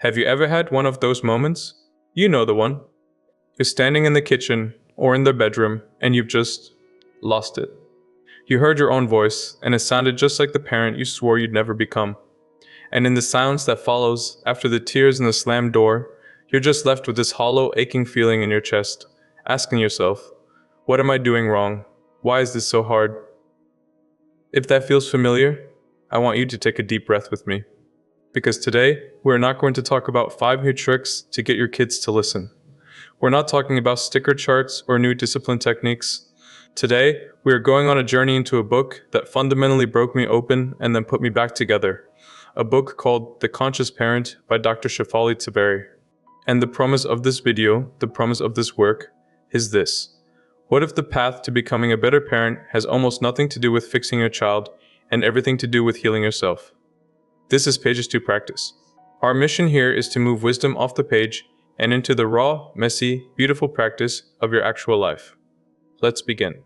Have you ever had one of those moments? You know the one. You're standing in the kitchen or in the bedroom and you've just lost it. You heard your own voice and it sounded just like the parent you swore you'd never become. And in the silence that follows after the tears and the slammed door, you're just left with this hollow, aching feeling in your chest, asking yourself, what am I doing wrong? Why is this so hard? If that feels familiar, I want you to take a deep breath with me. Because today, we're not going to talk about 5 new tricks to get your kids to listen. We're not talking about sticker charts or new discipline techniques. Today, we are going on a journey into a book that fundamentally broke me open and then put me back together. A book called The Conscious Parent by Dr. Shefali Tsabary. And the promise of this video, the promise of this work, is this. What if the path to becoming a better parent has almost nothing to do with fixing your child and everything to do with healing yourself? This is Pages to Practice. Our mission here is to move wisdom off the page and into the raw, messy, beautiful practice of your actual life. Let's begin.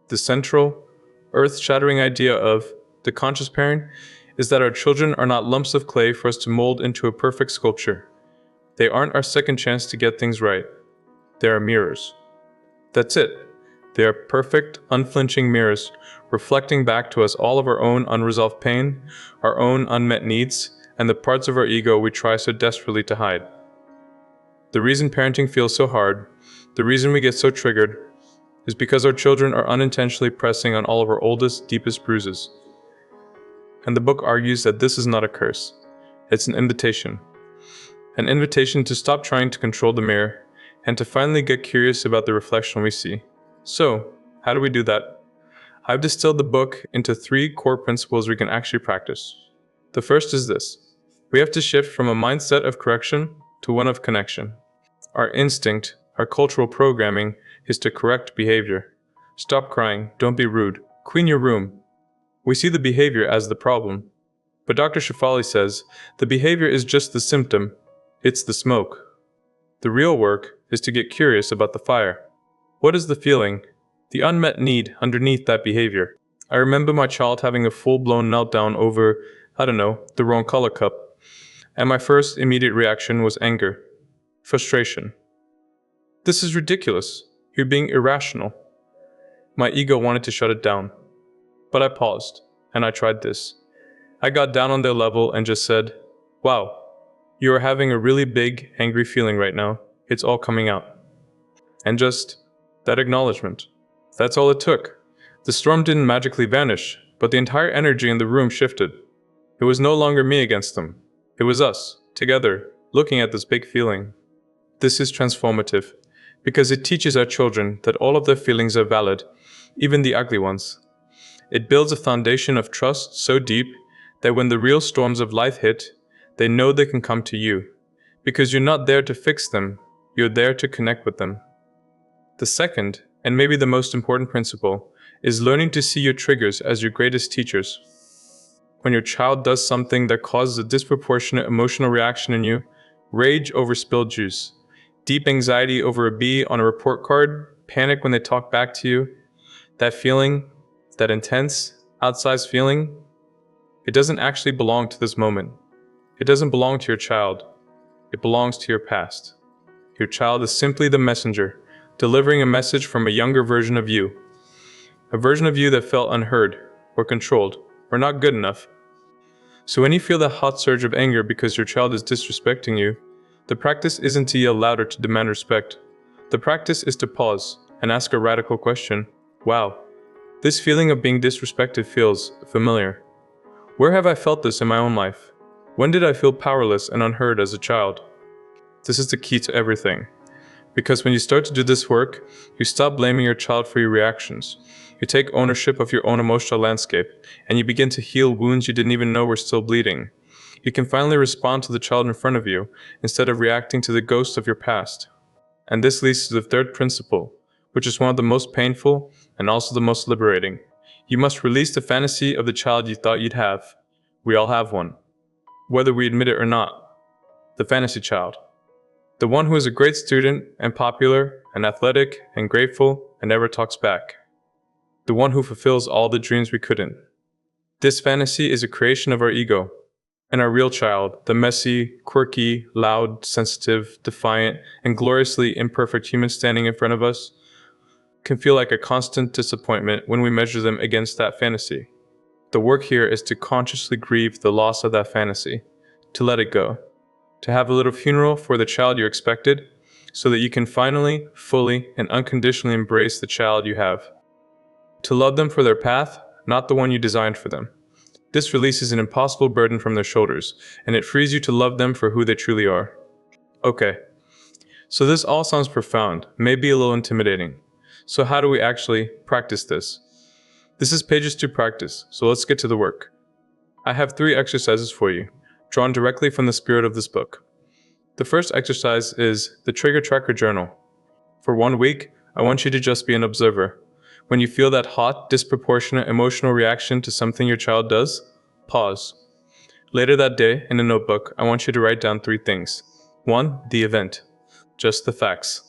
The central, earth-shattering idea of the conscious parent is that our children are not lumps of clay for us to mold into a perfect sculpture. They aren't our second chance to get things right. They are mirrors. That's it. They are perfect, unflinching mirrors, reflecting back to us all of our own unresolved pain, our own unmet needs, and the parts of our ego we try so desperately to hide. The reason parenting feels so hard, the reason we get so triggered, is because our children are unintentionally pressing on all of our oldest, deepest bruises. And the book argues that this is not a curse. It's an invitation. An invitation to stop trying to control the mirror and to finally get curious about the reflection we see. So, how do we do that? I've distilled the book into 3 core principles we can actually practice. The first is this. We have to shift from a mindset of correction to one of connection. Our instinct, our cultural programming, is to correct behavior. Stop crying, don't be rude, clean your room. We see the behavior as the problem. But Dr. Shefali says, the behavior is just the symptom, it's the smoke. The real work is to get curious about the fire. What is the feeling, the unmet need underneath that behavior? I remember my child having a full-blown meltdown over, the wrong color cup. And my first immediate reaction was anger, frustration. This is ridiculous. You're being irrational. My ego wanted to shut it down. But I paused, and I tried this. I got down on their level and just said, wow, you are having a really big, angry feeling right now. It's all coming out. And just that acknowledgement. That's all it took. The storm didn't magically vanish, but the entire energy in the room shifted. It was no longer me against them. It was us, together, looking at this big feeling. This is transformative, because it teaches our children that all of their feelings are valid, even the ugly ones. It builds a foundation of trust so deep that when the real storms of life hit, they know they can come to you, because you're not there to fix them, you're there to connect with them. The second, and maybe the most important principle, is learning to see your triggers as your greatest teachers. When your child does something that causes a disproportionate emotional reaction in you, rage over spilled juice, deep anxiety over a B on a report card, panic when they talk back to you, that feeling, that intense, outsized feeling, it doesn't actually belong to this moment. It doesn't belong to your child. It belongs to your past. Your child is simply the messenger, delivering a message from a younger version of you. A version of you that felt unheard, or controlled, or not good enough. So when you feel that hot surge of anger because your child is disrespecting you, the practice isn't to yell louder to demand respect. The practice is to pause and ask a radical question. Wow, this feeling of being disrespected feels familiar. Where have I felt this in my own life? When did I feel powerless and unheard as a child? This is the key to everything. Because when you start to do this work, you stop blaming your child for your reactions. You take ownership of your own emotional landscape, and you begin to heal wounds you didn't even know were still bleeding. You can finally respond to the child in front of you, instead of reacting to the ghost of your past. And this leads to the third principle, which is one of the most painful and also the most liberating. You must release the fantasy of the child you thought you'd have. We all have one. Whether we admit it or not. The fantasy child. The one who is a great student and popular and athletic and grateful and never talks back. The one who fulfills all the dreams we couldn't. This fantasy is a creation of our ego. And our real child, the messy, quirky, loud, sensitive, defiant, and gloriously imperfect human standing in front of us, can feel like a constant disappointment when we measure them against that fantasy. The work here is to consciously grieve the loss of that fantasy, to let it go, to have a little funeral for the child you expected, so that you can finally, fully, and unconditionally embrace the child you have. To love them for their path, not the one you designed for them. This releases an impossible burden from their shoulders, and it frees you to love them for who they truly are. Okay, so this all sounds profound, maybe a little intimidating. So how do we actually practice this? This is Pages to Practice, so let's get to the work. I have 3 exercises for you, drawn directly from the spirit of this book. The first exercise is the Trigger Tracker Journal. For 1 week, I want you to just be an observer. When you feel that hot, disproportionate emotional reaction to something your child does, pause. Later that day, in a notebook, I want you to write down 3 things. 1, the event. Just the facts.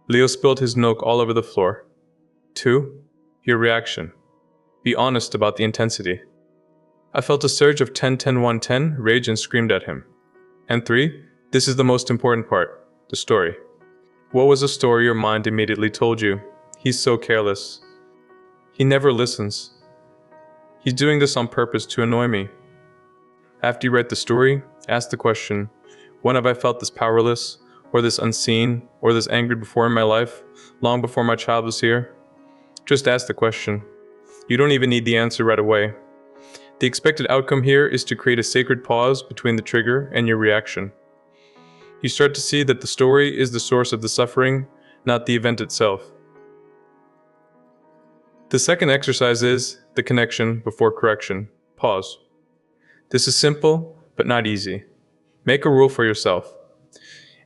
Leo spilled his milk all over the floor. 2, your reaction. Be honest about the intensity. I felt a surge of 10-10-1-10, rage, and screamed at him. And 3, this is the most important part, the story. What was the story your mind immediately told you? He's so careless. He never listens. He's doing this on purpose to annoy me. After you write the story, ask the question, when have I felt this powerless, or this unseen, or this angry before in my life, long before my child was here? Just ask the question. You don't even need the answer right away. The expected outcome here is to create a sacred pause between the trigger and your reaction. You start to see that the story is the source of the suffering, not the event itself. The second exercise is the connection before correction. Pause. This is simple, but not easy. Make a rule for yourself.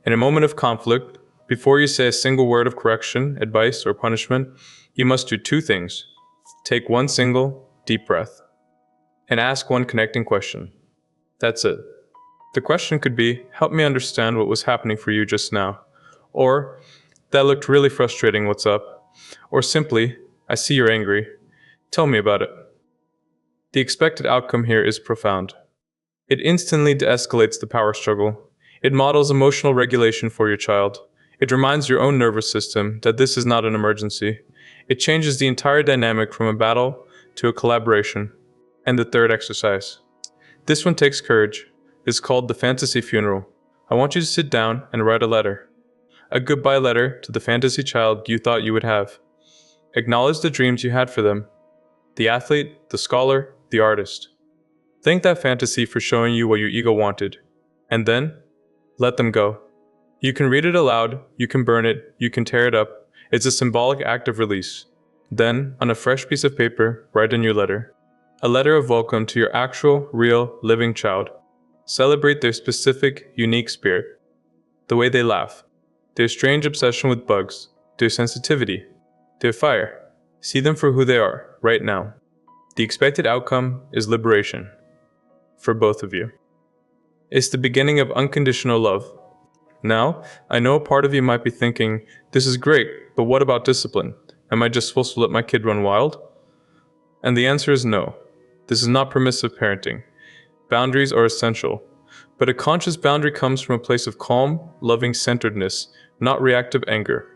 In a moment of conflict, before you say a single word of correction, advice, or punishment, you must do 2 things. Take 1 single, deep breath, and ask 1 connecting question. That's it. The question could be, help me understand what was happening for you just now. Or, that looked really frustrating, what's up? Or simply, I see you're angry. Tell me about it. The expected outcome here is profound. It instantly de-escalates the power struggle. It models emotional regulation for your child. It reminds your own nervous system that this is not an emergency. It changes the entire dynamic from a battle to a collaboration. And the third exercise. This one takes courage. It's called the fantasy funeral. I want you to sit down and write a letter. A goodbye letter to the fantasy child you thought you would have. Acknowledge the dreams you had for them. The athlete, the scholar, the artist. Thank that fantasy for showing you what your ego wanted. And then, let them go. You can read it aloud, you can burn it, you can tear it up. It's a symbolic act of release. Then, on a fresh piece of paper, write in your letter. A letter of welcome to your actual, real, living child. Celebrate their specific, unique spirit. The way they laugh. Their strange obsession with bugs. Their sensitivity. Their fire. See them for who they are, right now. The expected outcome is liberation. For both of you. It's the beginning of unconditional love. Now, I know a part of you might be thinking, this is great, but what about discipline? Am I just supposed to let my kid run wild? And the answer is no. This is not permissive parenting. Boundaries are essential. But a conscious boundary comes from a place of calm, loving centeredness, not reactive anger.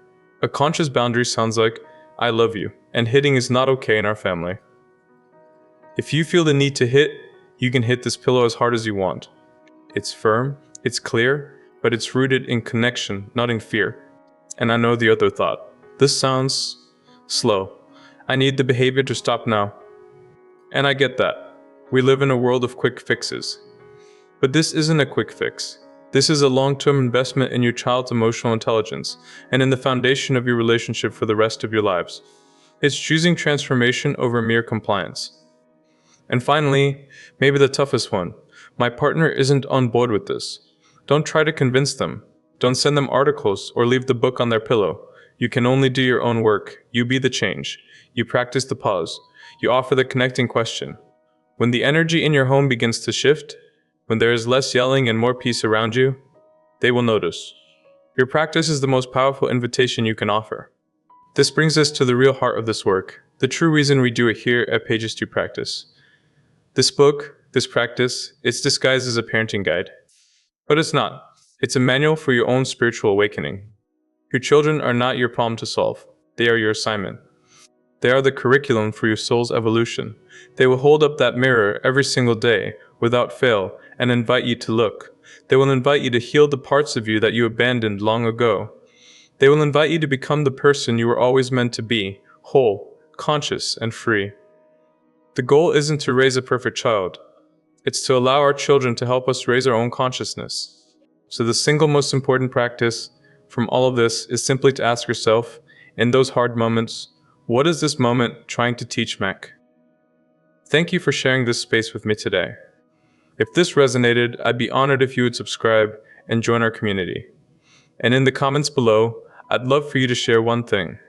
A conscious boundary sounds like, I love you, and hitting is not okay in our family. If you feel the need to hit, you can hit this pillow as hard as you want. It's firm, it's clear, but it's rooted in connection, not in fear. And I know the other thought. This sounds slow. I need the behavior to stop now. And I get that. We live in a world of quick fixes. But this isn't a quick fix. This is a long-term investment in your child's emotional intelligence and in the foundation of your relationship for the rest of your lives. It's choosing transformation over mere compliance. And finally, maybe the toughest one. My partner isn't on board with this. Don't try to convince them. Don't send them articles or leave the book on their pillow. You can only do your own work. You be the change. You practice the pause. You offer the connecting question. When the energy in your home begins to shift, when there is less yelling and more peace around you, they will notice. Your practice is the most powerful invitation you can offer. This brings us to the real heart of this work, the true reason we do it here at Pages to Practice. This book, This practice is disguised as a parenting guide. But it's not. It's a manual for your own spiritual awakening. Your children are not your problem to solve. They are your assignment. They are the curriculum for your soul's evolution. They will hold up that mirror every single day, without fail, and invite you to look. They will invite you to heal the parts of you that you abandoned long ago. They will invite you to become the person you were always meant to be, whole, conscious, and free. The goal isn't to raise a perfect child. It's to allow our children to help us raise our own consciousness. So the single most important practice from all of this is simply to ask yourself, in those hard moments, what is this moment trying to teach Mac? Thank you for sharing this space with me today. If this resonated, I'd be honored if you would subscribe and join our community. And in the comments below, I'd love for you to share one thing.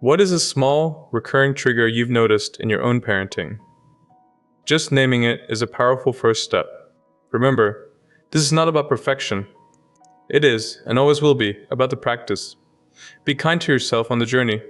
What is a small, recurring trigger you've noticed in your own parenting? Just naming it is a powerful first step. Remember, this is not about perfection. It is, and always will be, about the practice. Be kind to yourself on the journey.